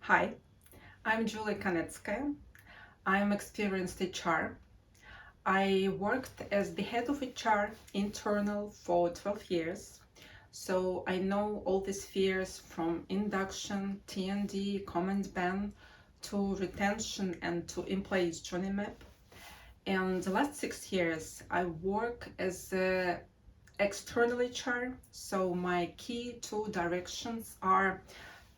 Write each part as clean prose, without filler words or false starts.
Hi, I'm Julia Kanetskaya. I'm experienced HR. I worked as the head of HR internal for 12 years. So I know all the spheres from induction, T&D, command ban, to retention and to employees journey map. And the last 6 years, I work as a external HR. So my key two directions are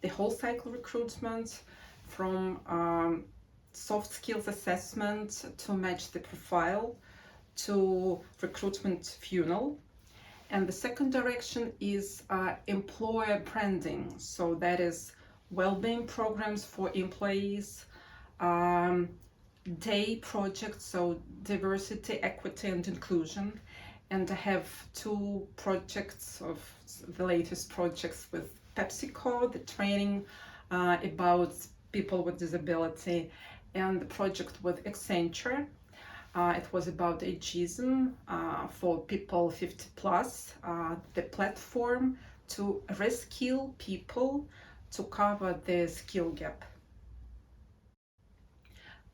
the whole cycle recruitment from soft skills assessment to match the profile to recruitment funnel. And the second direction is employer branding. So that is well-being programs for employees, um, day projects, so diversity, equity, and inclusion. And I have two projects of the latest projects with PepsiCo, the training about people with disability, and the project with Accenture. It was about ageism for people 50 plus, the platform to reskill people to cover the skill gap.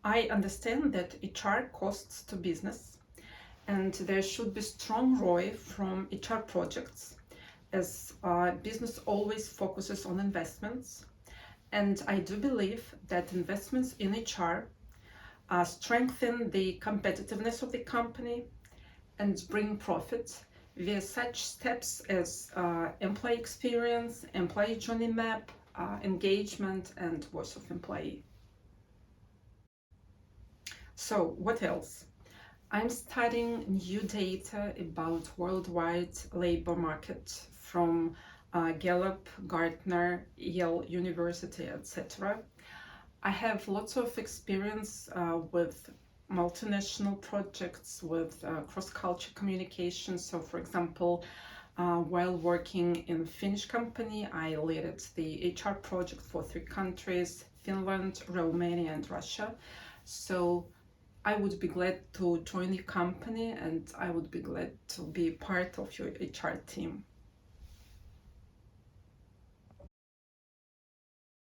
I understand that HR costs to business, and there should be strong ROI from HR projects, as business always focuses on investments. And I do believe that investments in HR strengthen the competitiveness of the company and bring profit via such steps as employee experience, employee journey map, engagement, and voice of employee. So what else? I'm studying new data about worldwide labor market from Gallup, Gartner, Yale University, etc. I have lots of experience with multinational projects, with cross-culture communication. So for example, while working in a Finnish company, I led the HR project for 3 countries, Finland, Romania, and Russia. So I would be glad to join your company, and I would be glad to be part of your HR team.